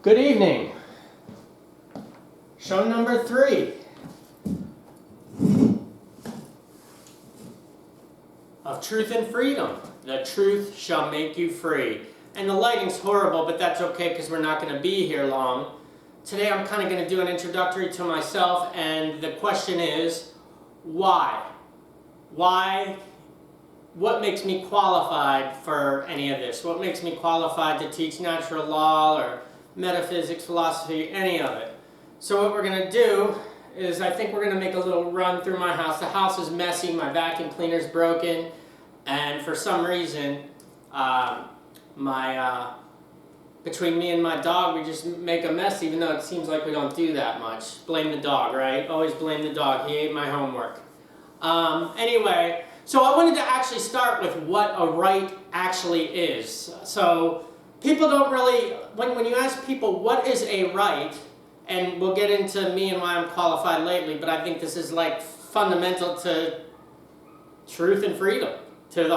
Good evening. Show number 3 of Truth and Freedom. The truth shall make you free. And the lighting's horrible, but that's okay because we're not going to be here long. Today I'm kind of going to do an introductory to myself, and the question is, why? Why? What makes me qualified for any of this? What makes me qualified to teach natural law or metaphysics, philosophy, any of it? So what we're going to do is I think we're going to make a little run through my house. The house is messy, my vacuum cleaner's broken, and for some reason, between me and my dog, we just make a mess, even though it seems like we don't do that much. Blame the dog, right? Always blame the dog. He ate my homework. Anyway, so I wanted to actually start with what a right actually is. So people don't really, when you ask people what is a right, and we'll get into me and why I'm qualified lately, but I think this is like fundamental to truth and freedom, to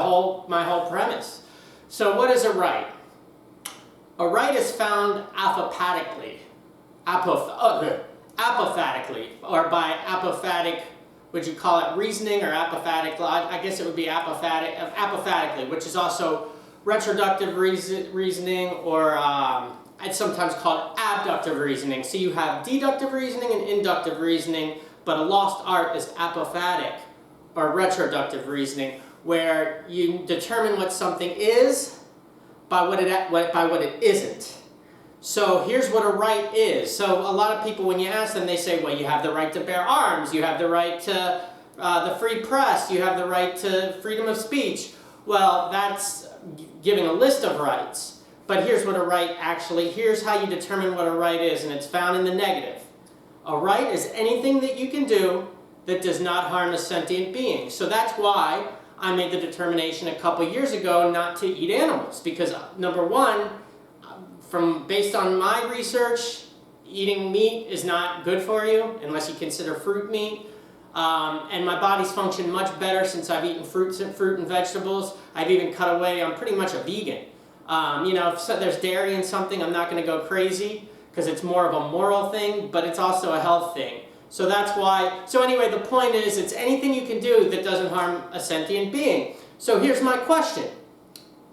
my whole premise. So what is a right? A right is found apophatically, or by apophatic, would you call it reasoning or apophatic? I guess it would be apophatically, which is also retroductive reasoning, or it's sometimes called abductive reasoning. So you have deductive reasoning and inductive reasoning, but a lost art is apophatic, or retroductive reasoning, where you determine what something is by what it isn't. So here's what a right is. So a lot of people, when you ask them, they say, well, you have the right to bear arms, you have the right to the free press, you have the right to freedom of speech. Well, that's giving a list of rights. But here's what a right here's how you determine what a right is, and it's found in the negative. A right is anything that you can do that does not harm a sentient being. So that's why I made the determination a couple years ago not to eat animals, because number one, based on my research, eating meat is not good for you unless you consider fruit meat. And my body's functioned much better since I've eaten fruit and vegetables. I've even cut away. I'm pretty much a vegan. If there's dairy in something, I'm not going to go crazy because it's more of a moral thing, but it's also a health thing. So that's why. So anyway, the point is, it's anything you can do that doesn't harm a sentient being. So here's my question.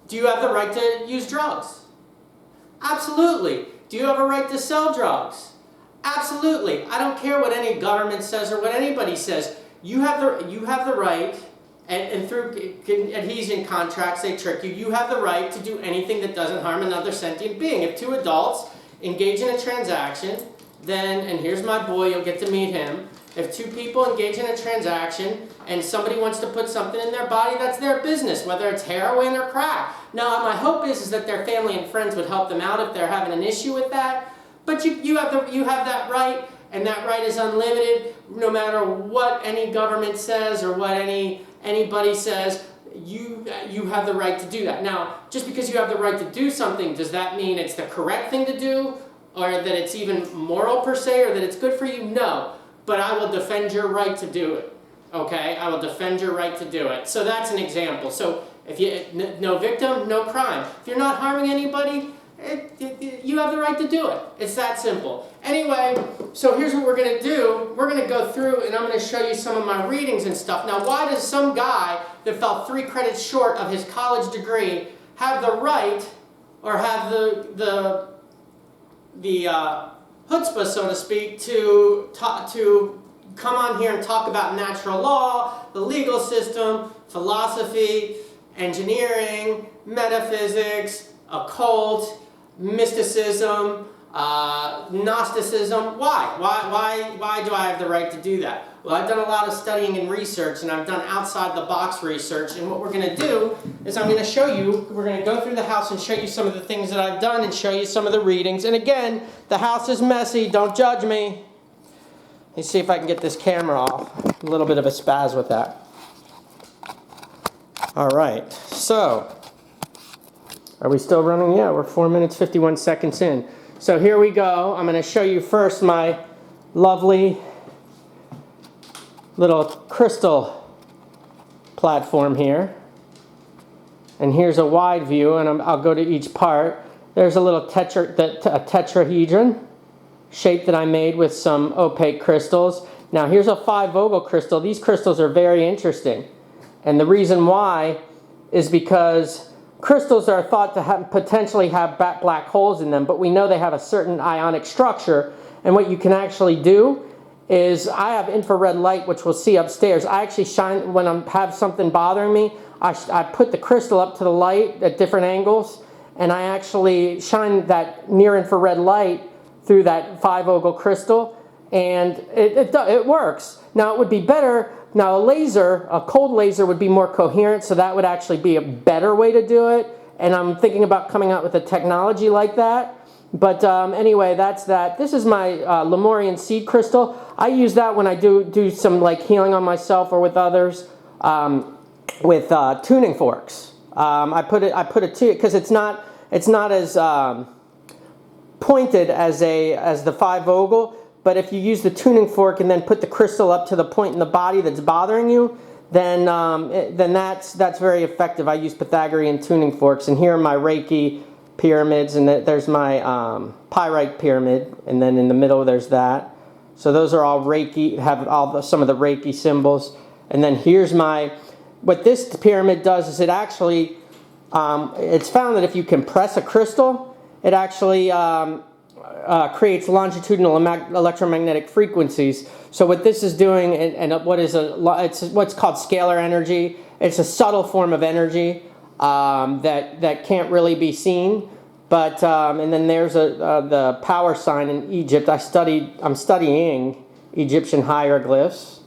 Do you have the right to use drugs? Absolutely. Do you have a right to sell drugs? Absolutely. I don't care what any government says or what anybody says. You have the right, and through adhesion contracts they trick you. You have the right to do anything that doesn't harm another sentient being. If two adults engage in a transaction, then, and here's my boy, you'll get to meet him. If two people engage in a transaction and somebody wants to put something in their body, that's their business, whether it's heroin or crack. Now, my hope is that their family and friends would help them out if they're having an issue with that. But you have that right, and that right is unlimited. No matter what any government says or what anybody says, you have the right to do that. Now, just because you have the right to do something, does that mean it's the correct thing to do, or that it's even moral per se, or that it's good for you? No. But I will defend your right to do it. Okay? I will defend your right to do it. So that's an example. So no victim, no crime. If you're not harming anybody, you have the right to do it. It's that simple. Anyway, so here's what we're going to do. We're going to go through, and I'm going to show you some of my readings and stuff. Now, why does some guy that fell 3 credits short of his college degree have the right, or have the chutzpah, so to speak, to come on here and talk about natural law, the legal system, philosophy, engineering, metaphysics, occult, mysticism, Gnosticism? Why do I have the right to do that? Well, I've done a lot of studying and research, and I've done outside-the-box research, and what we're going to do is I'm going to show you, we're going to go through the house and show you some of the things that I've done and show you some of the readings. And again, the house is messy. Don't judge me. Let me see if I can get this camera off. A little bit of a spaz with that. All right, so are we still running? Yeah, we're 4 minutes, 51 seconds in. So here we go. I'm going to show you first my lovely little crystal platform here. And here's a wide view, and I'll go to each part. There's a little tetrahedron shape that I made with some opaque crystals. Now here's a 5-Vogel crystal. These crystals are very interesting. And the reason why is because crystals are thought to potentially have black holes in them, but we know they have a certain ionic structure. And what you can actually do is, I have infrared light, which we'll see upstairs. I actually shine, when I have something bothering me, I put the crystal up to the light at different angles, and I actually shine that near infrared light through that 5-Vogel crystal, and it works. Now it would be better, now a cold laser would be more coherent, so that would actually be a better way to do it, and I'm thinking about coming out with a technology like that. But anyway, that's that. This is my Lemurian seed crystal. I use that when I do some like healing on myself or with others with tuning forks. I put it to because it's not as pointed as the 5-Vogel. But if you use the tuning fork and then put the crystal up to the point in the body that's bothering you, then that's very effective. I use Pythagorean tuning forks, and here are my Reiki pyramids, and there's my pyrite pyramid, and then in the middle there's that. So those are all Reiki, have some of the Reiki symbols. And then here's what this pyramid does is it actually, it's found that if you compress a crystal, it actually creates longitudinal electromagnetic frequencies. So what this is doing, and it's what's called scalar energy. It's a subtle form of energy that can't really be seen. But and then there's the power sign in Egypt. I'm studying Egyptian hieroglyphs.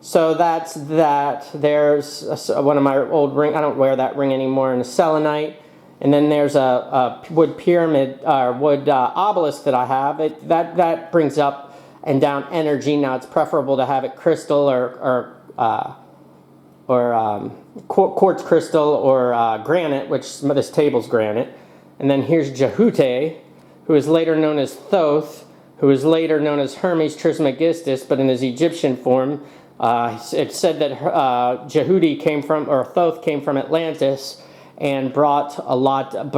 So that's that. There's one of my old ring. I don't wear that ring anymore. And a selenite. And then there's a wood pyramid, wood obelisk that I have. That brings up and down energy. Now it's preferable to have it crystal or quartz crystal or granite, which this table's granite. And then here's Jehute, who is later known as Thoth, who is later known as Hermes Trismegistus, but in his Egyptian form, it's said that Jehudi Thoth came from Atlantis and brought a lot of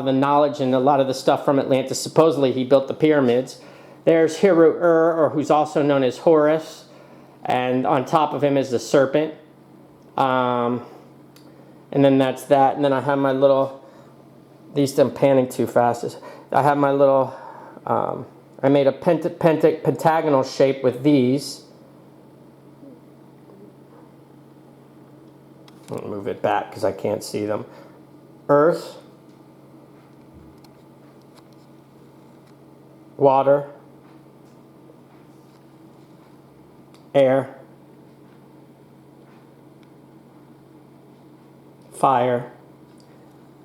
the knowledge and a lot of the stuff from Atlantis. Supposedly he built the pyramids. There's Heru or who's also known as Horus, and on top of him is the serpent. And then that's that. And then I have my little, these I'm panning too fast. I have my little, I made a pentagonal shape with these. I'll move it back because I can't see them. Earth, water, air, fire,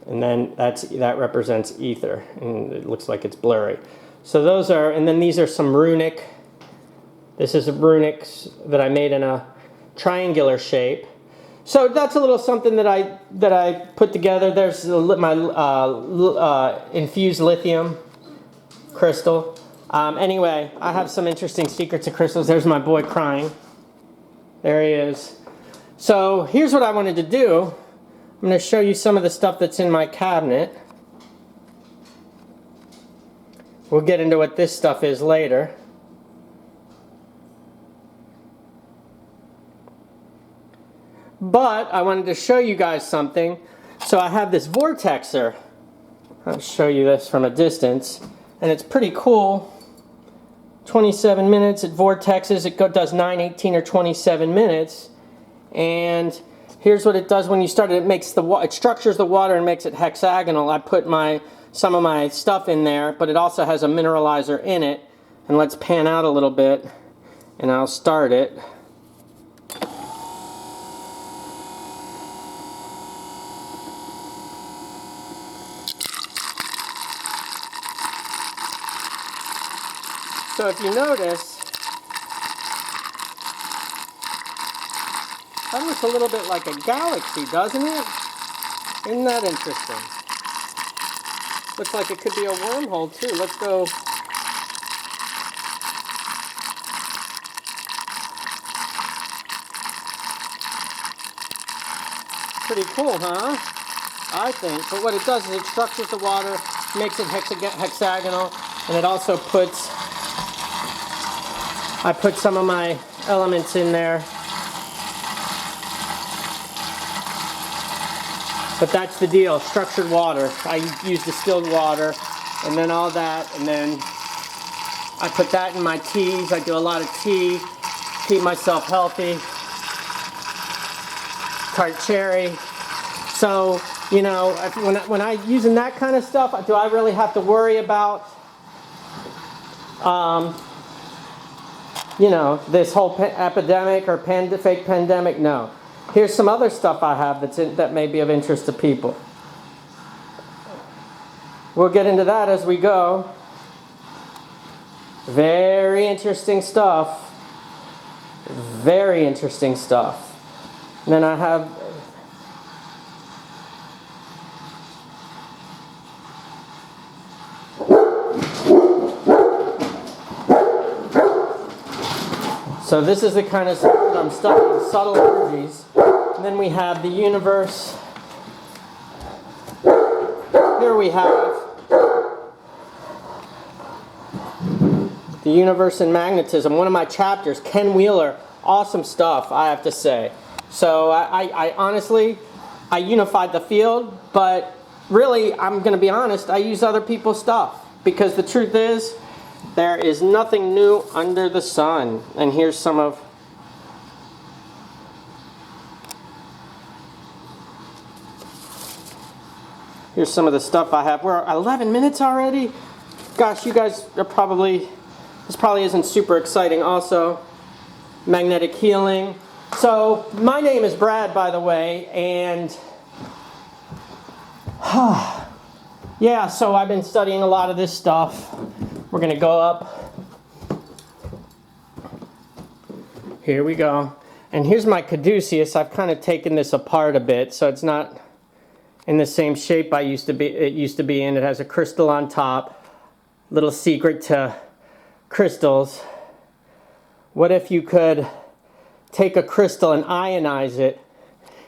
and then that represents ether, and it looks like it's blurry. So those are, and then these are some runic. This is a runic that I made in a triangular shape. So that's a little something that I put together. There's my infused lithium crystal. Anyway, I have some interesting secrets of crystals. There's my boy crying. There he is. So here's what I wanted to do. I'm going to show you some of the stuff that's in my cabinet. We'll get into what this stuff is later. But I wanted to show you guys something. So I have this Vortex Er. I'll show you this from a distance. And it's pretty cool. 27 minutes. It vortexes. It does 9, 18, or 27 minutes. And here's what it does when you start it. It structures the water and makes it hexagonal. I put some of my stuff in there, but it also has a mineralizer in it. And let's pan out a little bit, and I'll start it. So if you notice, that looks a little bit like a galaxy, doesn't it? Isn't that interesting? Looks like it could be a wormhole too. Let's go. Pretty cool, huh? I think. But what it does is it structures the water, makes it hexagonal, and it also puts, I put some of my elements in there. But that's the deal, structured water. I use distilled water, and then all that, and then I put that in my teas. I do a lot of tea, keep myself healthy. Tart cherry. So, you know, when I using that kind of stuff, do I really have to worry about, you know, this whole epidemic or fake pandemic? No. Here's some other stuff I have that may be of interest to people. We'll get into that as we go. Very interesting stuff. Very interesting stuff. And then I have so this is the kind of stuff that I'm studying, subtle energies. And then we have the universe. Here we have the Universe and Magnetism, one of my chapters. Ken Wheeler, awesome stuff, I have to say. So I honestly, I unified the field, but really, I'm going to be honest, I use other people's stuff. Because the truth is, there is nothing new under the sun. And here's some of the stuff I have. We're 11 minutes already? Gosh, you guys are probably, this probably isn't super exciting also. Magnetic healing. So, my name is Brad, by the way, and yeah, so I've been studying a lot of this stuff. We're going to go up. Here we go. And here's my caduceus. I've kind of taken this apart a bit, so it's not in the same shape it used to be in. It has a crystal on top. Little secret to crystals. What if you could take a crystal and ionize it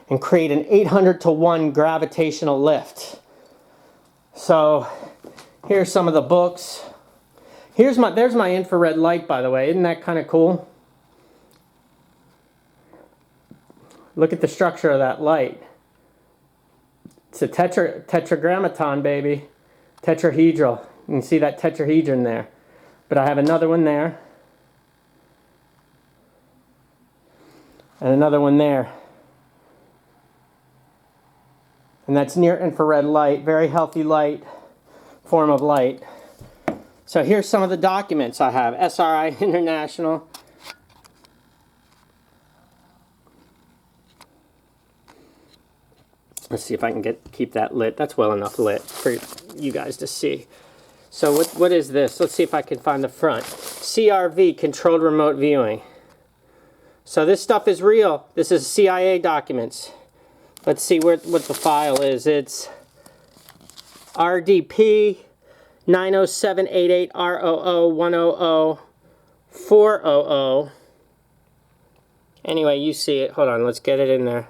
and create an 800-to-1 gravitational lift? So here's some of the books. There's my infrared light, by the way. Isn't that kind of cool? Look at the structure of that light. It's a tetragrammaton, baby. Tetrahedral. You can see that tetrahedron there. But I have another one there. And another one there. And that's near infrared light. Very healthy light. Form of light. So here's some of the documents I have. SRI International. Let's see if I can keep that lit. That's well enough lit for you guys to see. So what is this? Let's see if I can find the front. CRV, Controlled Remote Viewing. So this stuff is real. This is CIA documents. Let's see what the file is. It's RDP 90788 ROO 100 400. Anyway, you see it. Hold on, let's get it in there.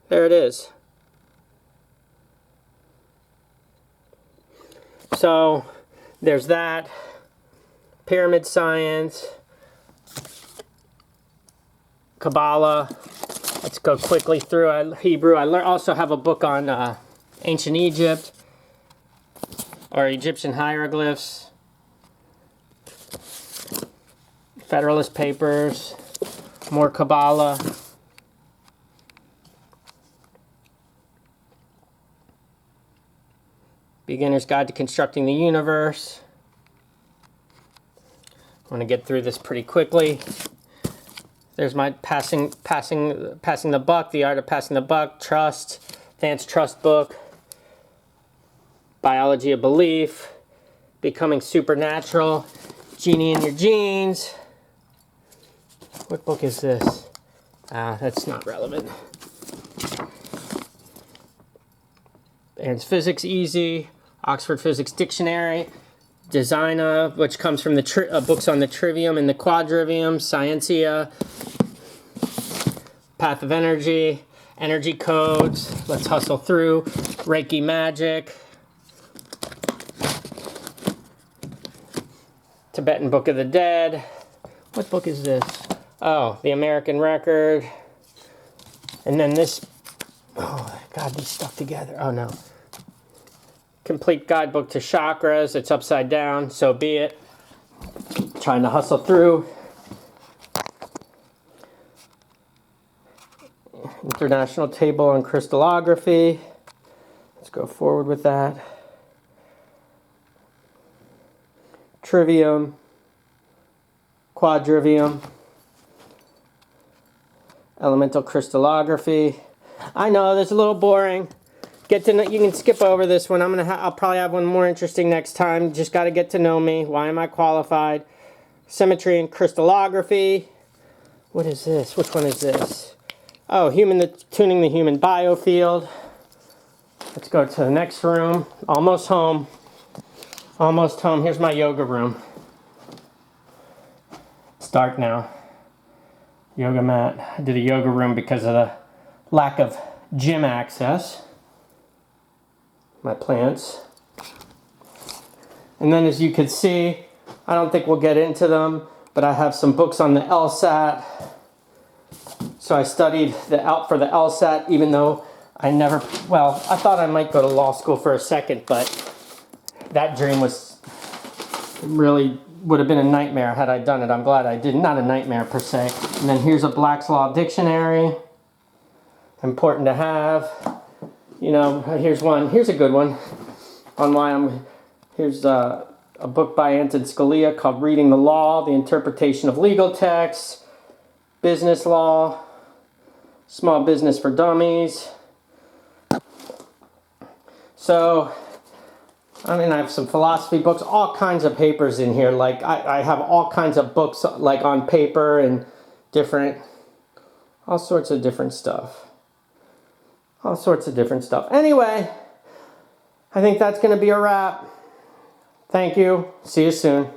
There it is. So there's that. Pyramid science. Kabbalah. Let's go quickly through Hebrew. I also have a book on ancient Egypt or Egyptian hieroglyphs. Federalist Papers. More Kabbalah. Beginner's Guide to Constructing the Universe. I want to get through this pretty quickly. There's my passing the buck, the art of passing the buck, trust, advanced trust book, biology of belief, becoming supernatural, genie in your genes. What book is this? That's not relevant. Advanced Physics Easy, Oxford Physics Dictionary, Designer, which comes from the books on the trivium and the quadrivium, Scientia, Path of Energy, Energy Codes, let's hustle through, Reiki Magic, Tibetan Book of the Dead. What book is this? Oh, The American Record. And then this, oh God, these stuck together. Oh no. Complete Guidebook to Chakras. It's upside down, so be it. Trying to hustle through. International Table on Crystallography. Let's go forward with that. Trivium. Quadrivium. Elemental Crystallography. I know, this is a little boring. Get to know, you can skip over this one. I'll probably have one more interesting next time. Just got to get to know me. Why am I qualified? Symmetry and Crystallography. What is this? Which one is this? Oh, tuning the human biofield. Let's go to the next room. Almost home. Almost home. Here's my yoga room. It's dark now. Yoga mat. I did a yoga room because of the lack of gym access. My plants. And then as you can see, I don't think we'll get into them, but I have some books on the LSAT. So I studied for the LSAT, even though I thought I might go to law school for a second, but that dream really would have been a nightmare had I done it. I'm glad I did. Not a nightmare per se. And then here's a Black's Law Dictionary. Important to have. You know, here's a good one on why here's a book by Anton Scalia called Reading the Law, the Interpretation of Legal Texts, Business Law, Small Business for Dummies. So, I have some philosophy books, all kinds of papers in here. Like, I have all kinds of books, like, on paper and all sorts of different stuff. All sorts of different stuff. Anyway, I think that's going to be a wrap. Thank you. See you soon.